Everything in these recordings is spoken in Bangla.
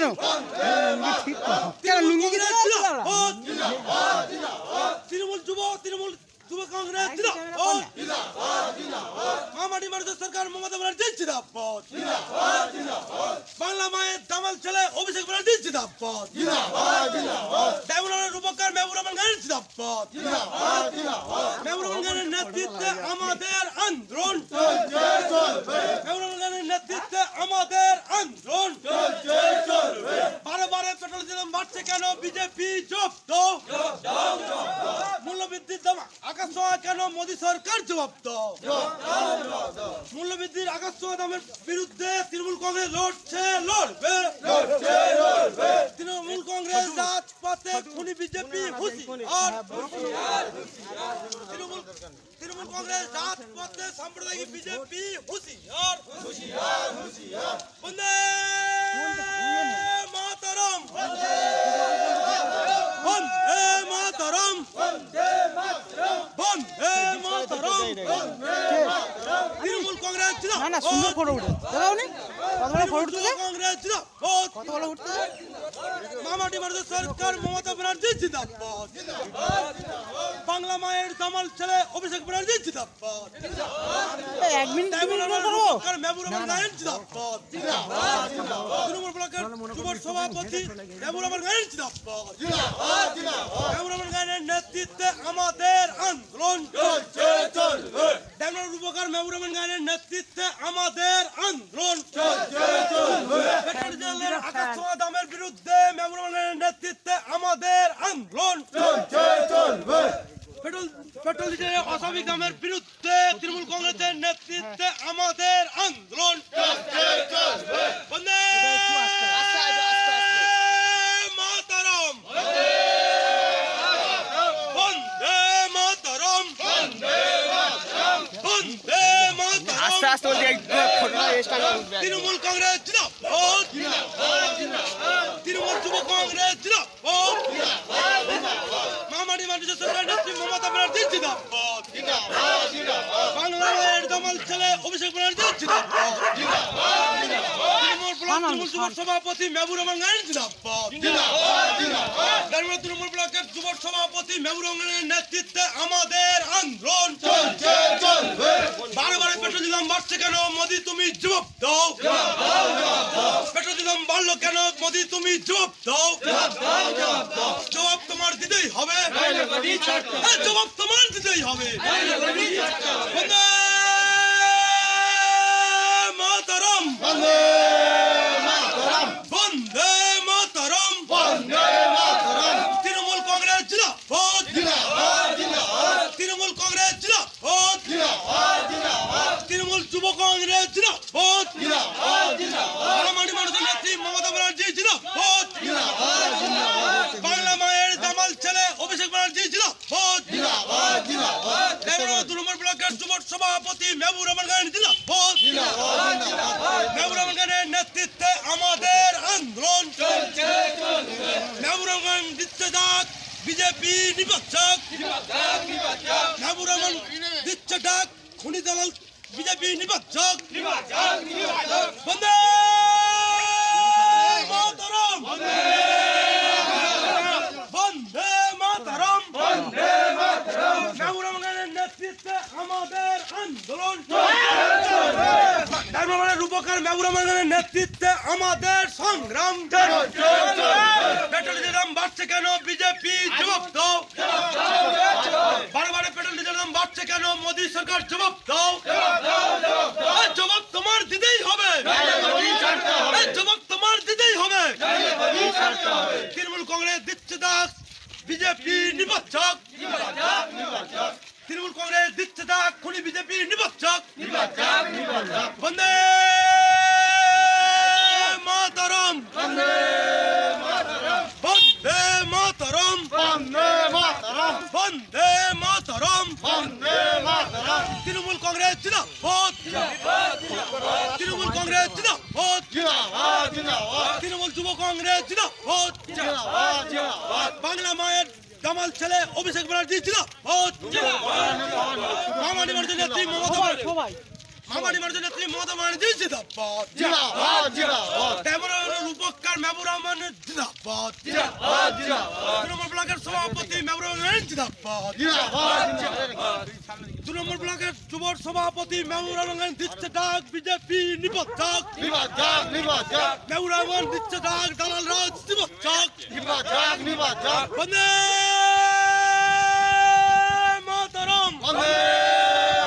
কেন কেন লুঙ্গি কি তৃণমূল যুব কংগ্রেস মামাটি মানুষের সরকার মমতা ব্যানার্জি জিন্দাবাদ বাংলা মায়ের দামাল ছেলে অভিষেক ব্যানার্জি জিন্দাবাদ ডায়মন্ডের রূপকার মেহবুব রহমান খানের জিন্দাবাদ মেহবুব রহমান খানের নেতৃত্বে আমাদের আন্দোলন মেহবুব রহমান খানের নেতৃত্বে আমাদের আন্দোলন বারে বারে পেট্রোল দাম বাড়ছে কেন বিজেপি জবাব দাও মূল্যবৃদ্ধির দাম আকাশ ছোঁয়া কেন মোদী সরকার জবাব দাও মূল্যবৃদ্ধির আকাশ ছোঁয়া দামের বিরুদ্ধে তৃণমূল কংগ্রেস লড়বে তৃণমূল কংগ্রেস রাজপথে খুনি বিজেপি হুঁশিয়ার তৃণমূল কংগ্রেস রাজপথে সাম্প্রদায়িক বিজেপি হুঁশিয়ার বন্দে মাতরম বন্দে মাতরম বন্দে মাতরম তৃণমূল কংগ্রেস না না সুন্দর ফটো উঠে দেখাও নি কত বড় ফটো উঠছে কংগ্রেস কত বড় উঠছে মামাটি মানুষের সরকার মমতা ব্যানার্জি জিন্দাবাদ বাংলা মায়ের দামাল ছেলে অভিষেক ব্যানার্জি জিন্দাবাদ এক মিনিট মেহবুব রহমান খান জিন্দাবাদ তৃণমূল ব্লকের যুব সভাপতি মেহবুব রহমান খান জিন্দাবাদ মেহবুব রহমান খানের নেতৃত্বে আমাদের আন্দোলন ডায়মন্ডের রূপকার মেহবুব রহমান খানের নেতৃত্বে আমাদের আন্দোলন পেট্রোল ডিজেলের আকাশ ছোঁয়া দামের বিরুদ্ধে মেহবুব রহমান খানের নেতৃত্বে আমাদের আন্দোলন পেট্রোল ডিজেলের অস্বাভাবিক দামের বিরুদ্ধে তৃণমূল কংগ্রেসের নেতৃত্বে আমাদের আন্দোলন বন্দে মাতরম বন্দে মাতরম বন্দে মাতরম তৃণমূল কংগ্রেস জিন্দাবাদ তৃণমূল যুব কংগ্রেস জিন্দাবাদ মামাটি মানুষের সরকার নেত্রী মমতা ব্যানার্জি জিন্দাবাদ বাংলার দামাল ছেলে অভিষেক ব্যানার্জি জিন্দাবাদ তৃণমূল যুব সভাপতি মেহবুব রহমান খান জিন্দাবাদ তৃণমূল ব্লকের যুব সভাপতি মেহবুব রহমান খানের নেতৃত্বে আমাদের আন্দোলন বারে বারে পেট্রোল দাম বাড়ছে কেন মোদী তুমি জবাব দাও পেট্রোল দাম বাড়লো কেন মোদী তুমি জবাব দাও জবাব তোমার দিতেই হবে জবাব তোমার দিতেই হবে বন্দে মাতরম বন্দে মাতরম তৃণমূল কংগ্রেস জিন্দাবাদ তৃণমূল কংগ্রেস জিন্দাবাদ তৃণমূল যুব কংগ্রেস জিন্দাবাদ মামাটি মানুষের নেত্রী মমতা ব্যানার্জি জিন্দাবাদ বাংলা মায়ের দামাল ছেলে অভিষেক ব্যানার্জি জিন্দাবাদ তৃণমূল ব্লকের যুব সভাপতি মেহবুব রহমান খান জিন্দাবাদ মেহবুব রহমান খানের নেতৃত্বে আমাদের আন্দোলন মেহবুব রহমান দিচ্ছে ডাক বিজেপি নির্বাচক মেহবুব রহমান দিচ্ছে ডাক খুনি দালাল বিজেপি নির্বাচক বন্দে মাতরম বন্দে মাতরম মেহবুব রহমান খানের নেতৃত্বে আমাদের আন্দোলন ডায়মন্ডের রূপকার মেহবুব রহমান খানের নেতৃত্বে আমাদের সংগ্রাম পেট্রোল ডিজেলের দাম বাড়ছে কেন বিজেপি জবাব দাও বারে বারে পেট্রোল ডিজেলের দাম বাড়ছে কেন মোদী সরকার জবাব দাও জবাব তোমার দিতেই হবে জবাব তোমার দিতেই হবে তৃণমূল কংগ্রেস দিচ্ছে দাস বিজেপি নির্বাচক তৃণমূল কংগ্রেস দিচ্ছে দাস খুনি বিজেপি নির্বাচক বন্দে মাতরম বন্দে মাতরম বন্দে মাতরম তৃণমূল কংগ্রেস জিন্দাবাদ তৃণমূল কংগ্রেস জিন্দাবাদ তৃণমূল যুব কংগ্রেস জিন্দাবাদ বাংলা মায়ের দামাল ছেলে অভিষেক ব্যানার্জি জিন্দাবাদ মামাটি মানুষের নেত্রী মমতা মামাটি মানুষের নেত্রী মমতা ব্যানার্জি জিন্দাবাদ। জিন্দাবাদ জিন্দাবাদ ক্যামেরার উপকার মেহবুব রহমানের জিন্দাবাদ। জিন্দাবাদ জিন্দাবাদ তৃণমূল ব্লকের সভাপতি মেহবুব রহমান জিন্দাবাদ। জিন্দাবাদ তৃণমূল ব্লকের যুব সভাপতি মেহবুব রহমান দিচ্ছে ডাক বিজেপি নিবদ্ধক। নিবাচক নিবাচক মেহবুব রহমান দিচ্ছে ডাক দালাল রাজ নিবদ্ধক। নিবাচক নিবাচক বন্দে মাতরম, বন্দে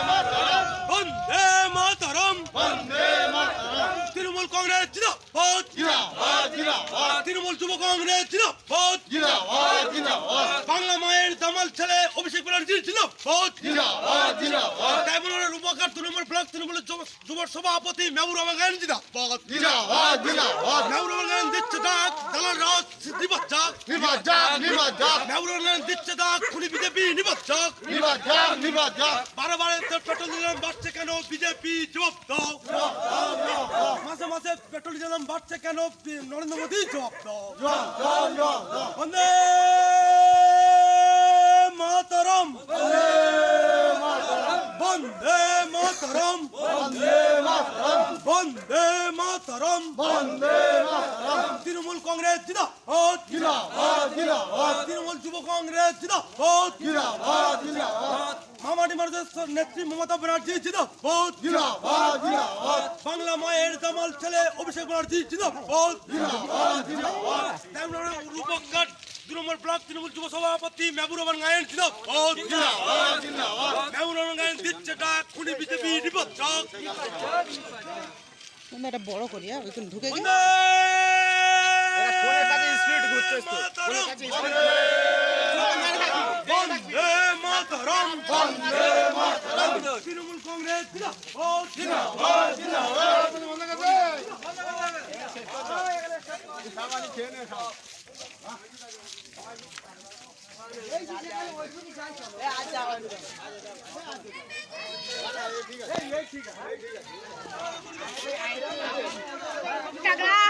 মাতরম বন্দে মাতরম। বন্দে মাতরম তৃণমূল কংগ্রেস জিন্দাবাদ। জিন্দাবাদ জিন্দাবাদ তৃণমূল যুব কংগ্রেস জিন্দাবাদ। জিন্দাবাদ জিন্দাবাদ বাংলা মায়ের দামাল ছেলে অভিষেক ব্যানার্জি জিন্দাবাদ। জিন্দাবাদ জিন্দাবাদ ক্যামেরার উপকার তৃণমূল ব্লক তৃণমূলের যুব সভাপতি মেহবুব রহমান জিন্দাবাদ। জিন্দাবাদ জিন্দাবাদ মেহবুব রহমান দিচ্ছে ডাক দালাল রাজ নিবদ্ধক। নিবাচক নিবাচক মেহবুব রহমান দিচ্ছে ডাক খুনি বিজেপি নিবদ্ধক। নিবাচক নিবাচক বারে পেট্রোল ডিজেল বাড়ছে কেন বিজেপি জবাব দাও। মাসে মাসে পেট্রোল ডিজেল বাড়ছে কেন নরেন্দ্র মোদী জবাব দাও। বন্দে মাতরম, বন্দে মাতরম, বন্দে মাতরম বন্দে মাতরম। বন্দে মাতরম তৃণমূল কংগ্রেস জিন্দাবাদ। জিন্দাবাদ জিন্দাবাদ তৃণমূল যুব কংগ্রেস জিন্দাবাদ। জিন্দাবাদ জিন্দাবাদ মামাটি মানুষের নেত্রী মমতা ব্যানার্জি জিন্দাবাদ। জিন্দাবাদ জিন্দাবাদ বাংলা মায়ের দামাল ছেলে অভিষেক ব্যানার্জি জিন্দাবাদ। জিন্দাবাদ জিন্দাবাদ রূপকার তৃণমূল ব্লক তৃণমূল যুব সভাপতি মেহবুব রহমান গায়েন জিন্দাবাদ। জিন্দাবাদ জিন্দাবাদ মেহবুব রহমান গায়েন দিচ্ছে ডাক খুনি বিজেপি নিবদ্ধক। তুমি এটা বড় করি ওইখানে ঢুকে গিয়ে বন্দে ফোনের কাছে স্পিড ঘুরছে তো মাতরম, মাতরম বন্দে মাতরম। তৃণমূল কংগ্রেস জিন্দাবাদ। জিন্দাবাদ জিন্দাবাদ টাকা